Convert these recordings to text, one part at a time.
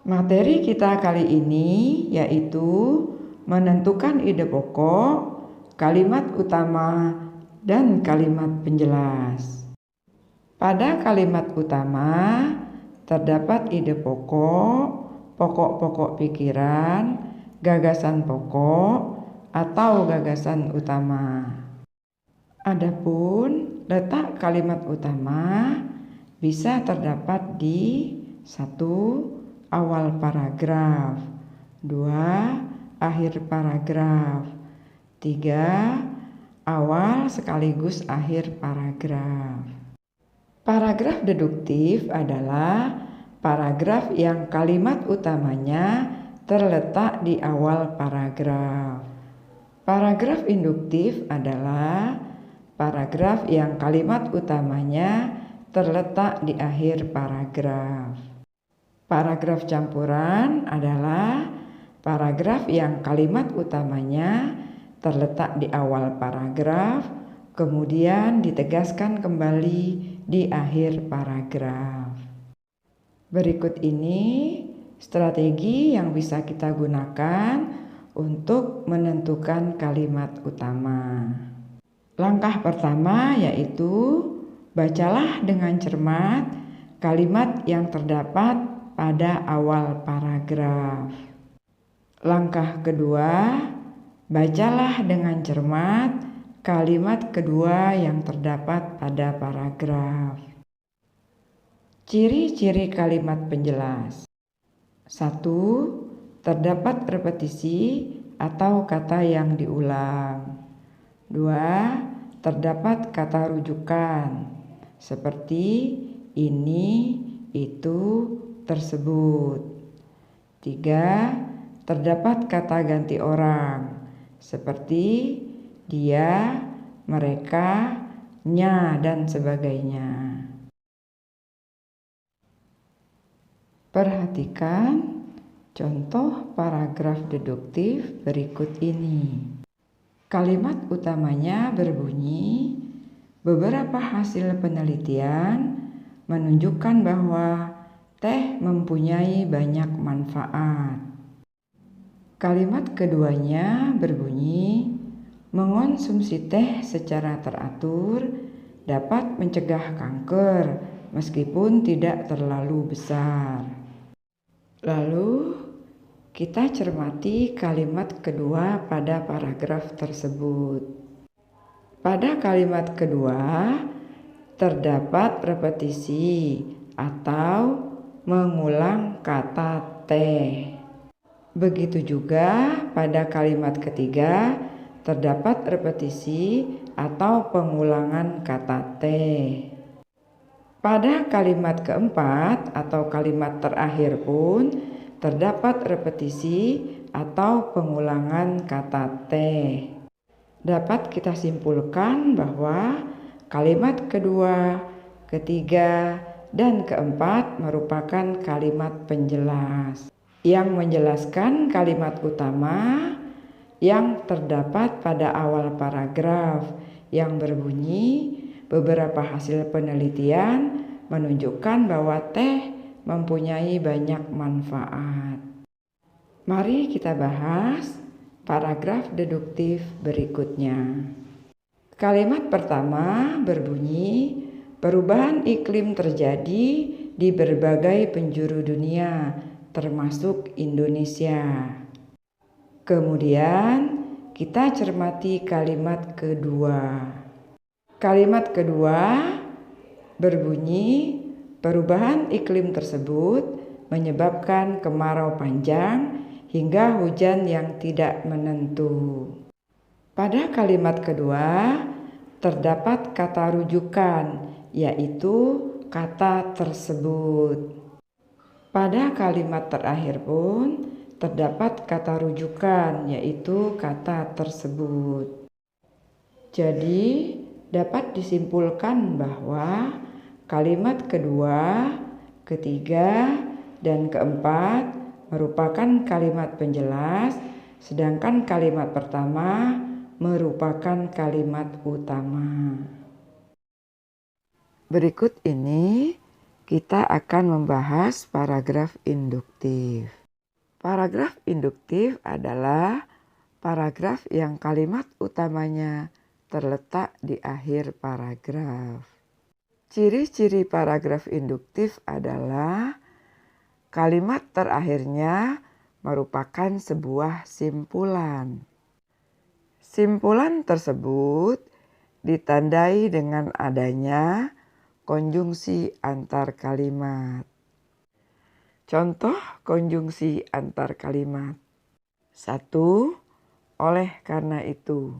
Materi kita kali ini yaitu menentukan ide pokok, kalimat utama, dan kalimat penjelas. Pada kalimat utama terdapat ide pokok, pokok-pokok pikiran, gagasan pokok, atau gagasan utama. Adapun letak kalimat utama bisa terdapat di 1. Awal paragraf, 2. Akhir paragraf, 3. Awal sekaligus akhir paragraf. Paragraf deduktif adalah paragraf yang kalimat utamanya terletak di awal paragraf. Paragraf induktif adalah paragraf yang kalimat utamanya terletak di akhir paragraf. Paragraf campuran adalah paragraf yang kalimat utamanya terletak di awal paragraf, kemudian ditegaskan kembali di akhir paragraf. Berikut ini strategi yang bisa kita gunakan untuk menentukan kalimat utama. Langkah pertama yaitu bacalah dengan cermat kalimat yang terdapat pada awal paragraf. Langkah kedua, bacalah dengan cermat kalimat kedua yang terdapat pada paragraf. Ciri-ciri kalimat penjelas. 1. Terdapat repetisi atau kata yang diulang. 2. Terdapat kata rujukan seperti ini, itu, tersebut. 3. Terdapat kata ganti orang seperti dia, mereka, nya, dan sebagainya. Perhatikan contoh paragraf deduktif berikut ini. Kalimat utamanya berbunyi, beberapa hasil penelitian menunjukkan bahwa teh mempunyai banyak manfaat. Kalimat keduanya berbunyi, mengonsumsi teh secara teratur dapat mencegah kanker meskipun tidak terlalu besar. Lalu kita cermati kalimat kedua pada paragraf tersebut. Pada kalimat kedua terdapat repetisi atau mengulang kata teh. Begitu juga pada kalimat ketiga terdapat repetisi atau pengulangan kata teh. Pada kalimat keempat atau kalimat terakhir pun terdapat repetisi atau pengulangan kata teh. Dapat kita simpulkan bahwa kalimat kedua, ketiga, dan keempat merupakan kalimat penjelas yang menjelaskan kalimat utama yang terdapat pada awal paragraf yang berbunyi, beberapa hasil penelitian menunjukkan bahwa teh mempunyai banyak manfaat. Mari kita bahas paragraf deduktif berikutnya. Kalimat pertama berbunyi, perubahan iklim terjadi di berbagai penjuru dunia, termasuk Indonesia. Kemudian kita cermati kalimat kedua. Kalimat kedua berbunyi, perubahan iklim tersebut menyebabkan kemarau panjang hingga hujan yang tidak menentu. Pada kalimat kedua terdapat kata rujukan, yaitu kata tersebut. Pada kalimat terakhir pun terdapat kata rujukan, yaitu kata tersebut. Jadi dapat disimpulkan bahwa kalimat kedua, ketiga, dan keempat merupakan kalimat penjelas, sedangkan kalimat pertama merupakan kalimat utama. Berikut ini kita akan membahas paragraf induktif. Paragraf induktif adalah paragraf yang kalimat utamanya terletak di akhir paragraf. Ciri-ciri paragraf induktif adalah kalimat terakhirnya merupakan sebuah simpulan. Simpulan tersebut ditandai dengan adanya konjungsi antar kalimat. Contoh konjungsi antar kalimat. 1. Oleh karena itu.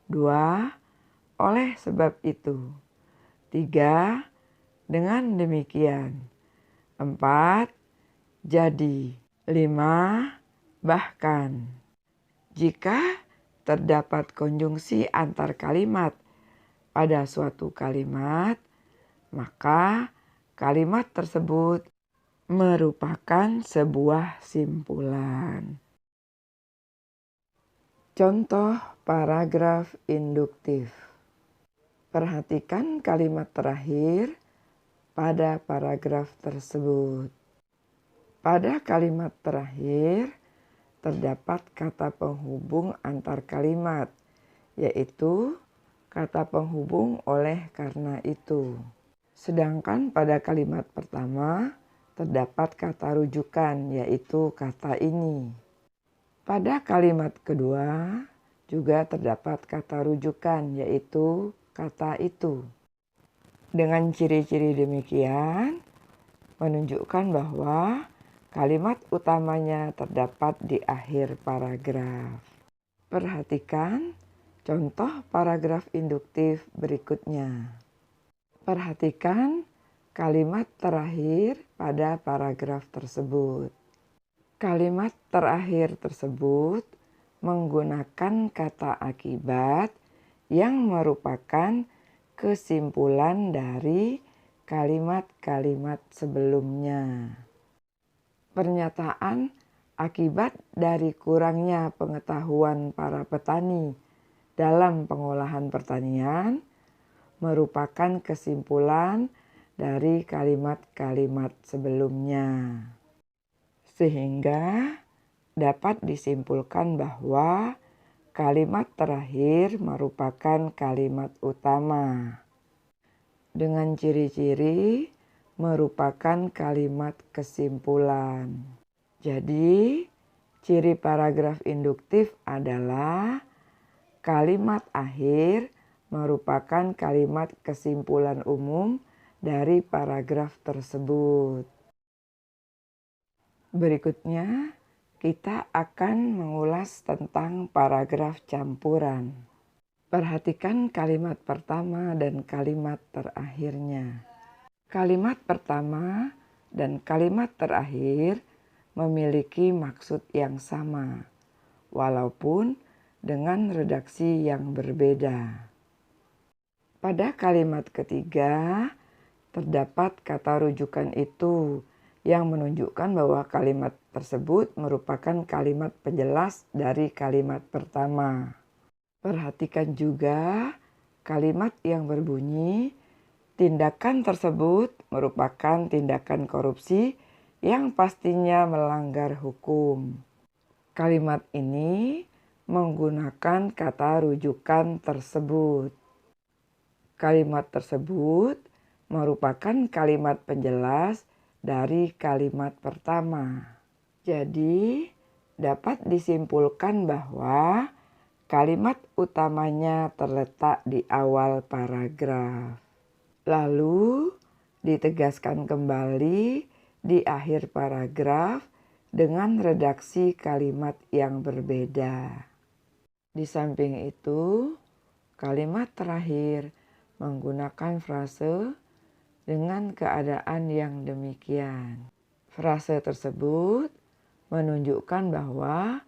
2. Oleh sebab itu. 3. Dengan demikian. 4. Jadi. 5. Bahkan. Jika terdapat konjungsi antar kalimat pada suatu kalimat, maka kalimat tersebut merupakan sebuah simpulan. Contoh paragraf induktif. Perhatikan kalimat terakhir pada paragraf tersebut. Pada kalimat terakhir terdapat kata penghubung antar kalimat, yaitu kata penghubung oleh karena itu. Sedangkan pada kalimat pertama terdapat kata rujukan, yaitu kata ini. Pada kalimat kedua juga terdapat kata rujukan, yaitu kata itu. Dengan ciri-ciri demikian menunjukkan bahwa kalimat utamanya terdapat di akhir paragraf. Perhatikan contoh paragraf induktif berikutnya. Perhatikan kalimat terakhir pada paragraf tersebut. Kalimat terakhir tersebut menggunakan kata akibat yang merupakan kesimpulan dari kalimat-kalimat sebelumnya. Pernyataan akibat dari kurangnya pengetahuan para petani dalam pengolahan pertanian merupakan kesimpulan dari kalimat-kalimat sebelumnya. Sehingga dapat disimpulkan bahwa kalimat terakhir merupakan kalimat utama. Dengan ciri-ciri merupakan kalimat kesimpulan. Jadi, ciri paragraf induktif adalah kalimat akhir merupakan kalimat kesimpulan umum dari paragraf tersebut. Berikutnya, kita akan mengulas tentang paragraf campuran. Perhatikan kalimat pertama dan kalimat terakhirnya. Kalimat pertama dan kalimat terakhir memiliki maksud yang sama, walaupun dengan redaksi yang berbeda. Pada kalimat ketiga, terdapat kata rujukan itu yang menunjukkan bahwa kalimat tersebut merupakan kalimat penjelas dari kalimat pertama. Perhatikan juga kalimat yang berbunyi, tindakan tersebut merupakan tindakan korupsi yang pastinya melanggar hukum. Kalimat ini menggunakan kata rujukan tersebut. Kalimat tersebut merupakan kalimat penjelas dari kalimat pertama. Jadi, dapat disimpulkan bahwa kalimat utamanya terletak di awal paragraf. Lalu, ditegaskan kembali di akhir paragraf dengan redaksi kalimat yang berbeda. Di samping itu, kalimat terakhir menggunakan frase dengan keadaan yang demikian. Frase tersebut menunjukkan bahwa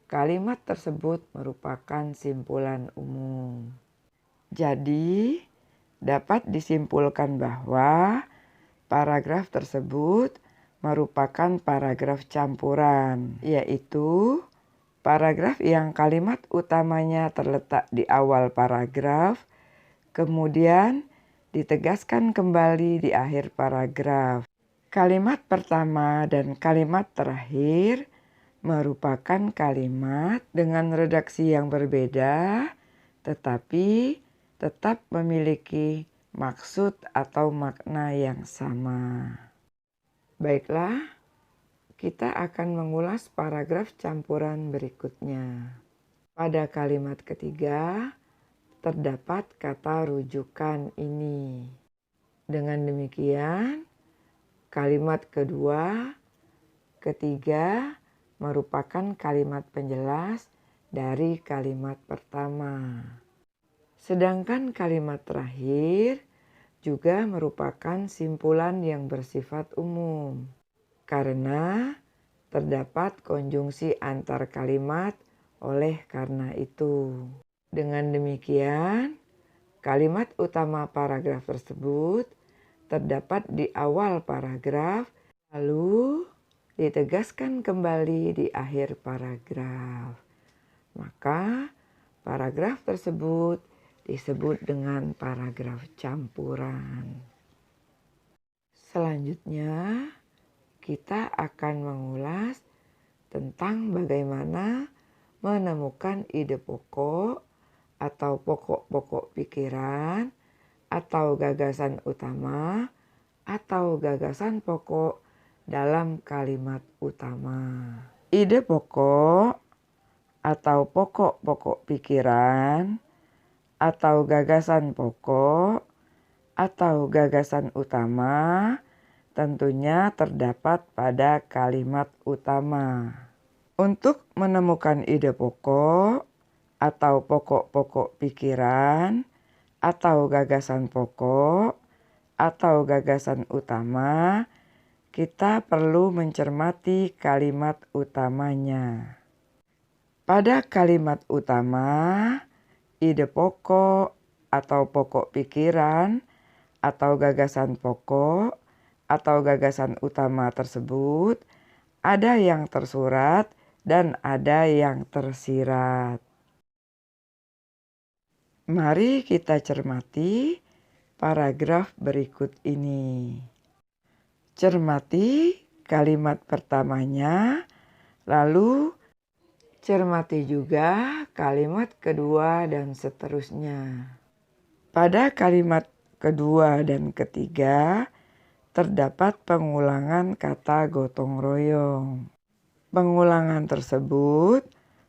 kalimat tersebut merupakan simpulan umum. Jadi, dapat disimpulkan bahwa paragraf tersebut merupakan paragraf campuran, yaitu paragraf yang kalimat utamanya terletak di awal paragraf, kemudian ditegaskan kembali di akhir paragraf. Kalimat pertama dan kalimat terakhir merupakan kalimat dengan redaksi yang berbeda, tetapi tetap memiliki maksud atau makna yang sama. Baiklah, kita akan mengulas paragraf campuran berikutnya. Pada kalimat ketiga, terdapat kata rujukan ini. Dengan demikian, kalimat kedua, ketiga merupakan kalimat penjelas dari kalimat pertama. Sedangkan kalimat terakhir juga merupakan simpulan yang bersifat umum, karena terdapat konjungsi antar kalimat oleh karena itu. Dengan demikian, kalimat utama paragraf tersebut terdapat di awal paragraf, lalu ditegaskan kembali di akhir paragraf. Maka paragraf tersebut disebut dengan paragraf campuran. Selanjutnya, kita akan mengulas tentang bagaimana menemukan ide pokok atau pokok-pokok pikiran atau gagasan utama atau gagasan pokok dalam kalimat utama. Ide pokok atau pokok-pokok pikiran atau gagasan pokok atau gagasan utama tentunya terdapat pada kalimat utama. Untuk menemukan ide pokok atau pokok-pokok pikiran atau gagasan pokok atau gagasan utama, kita perlu mencermati kalimat utamanya. Pada kalimat utama, ide pokok atau pokok pikiran atau gagasan pokok atau gagasan utama tersebut ada yang tersurat dan ada yang tersirat. Mari kita cermati paragraf berikut ini. Cermati kalimat pertamanya, lalu cermati juga kalimat kedua dan seterusnya. Pada kalimat kedua dan ketiga terdapat pengulangan kata gotong royong. Pengulangan tersebut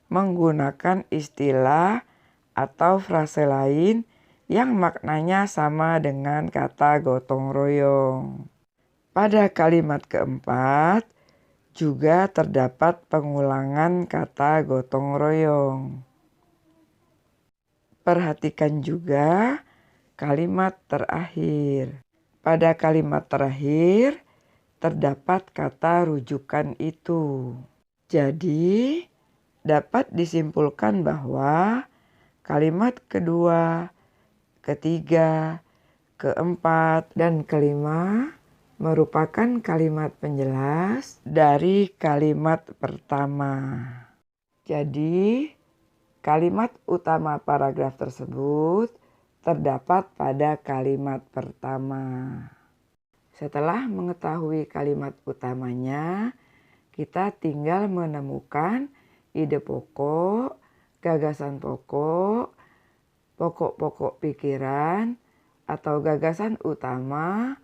menggunakan istilah atau frase lain yang maknanya sama dengan kata gotong royong. Pada kalimat keempat juga terdapat pengulangan kata gotong royong. Perhatikan juga kalimat terakhir. Pada kalimat terakhir terdapat kata rujukan itu. Jadi, dapat disimpulkan bahwa kalimat kedua, ketiga, keempat, dan kelima merupakan kalimat penjelas dari kalimat pertama. Jadi, kalimat utama paragraf tersebut terdapat pada kalimat pertama. Setelah mengetahui kalimat utamanya, kita tinggal menemukan ide pokok, gagasan pokok, pokok-pokok pikiran, atau gagasan utama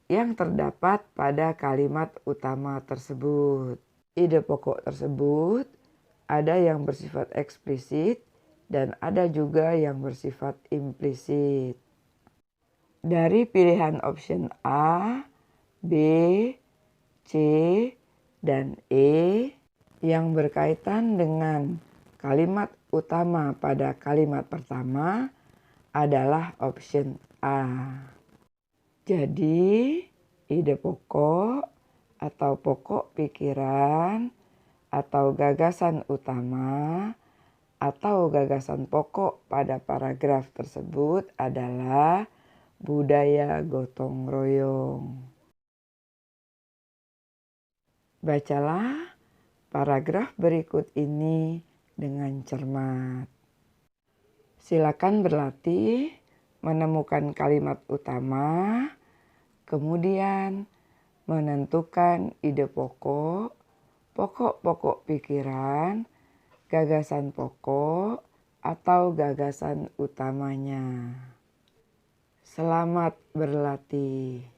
yang terdapat pada kalimat utama tersebut. Ide pokok tersebut ada yang bersifat eksplisit dan ada juga yang bersifat implisit. Dari pilihan option A, B, C, dan E yang berkaitan dengan kalimat utama pada kalimat pertama adalah option A. Jadi, ide pokok atau pokok pikiran atau gagasan utama atau gagasan pokok pada paragraf tersebut adalah budaya gotong royong. Bacalah paragraf berikut ini dengan cermat. Silakan berlatih menemukan kalimat utama, kemudian menentukan ide pokok, pokok-pokok pikiran, gagasan pokok, atau gagasan utamanya. Selamat berlatih.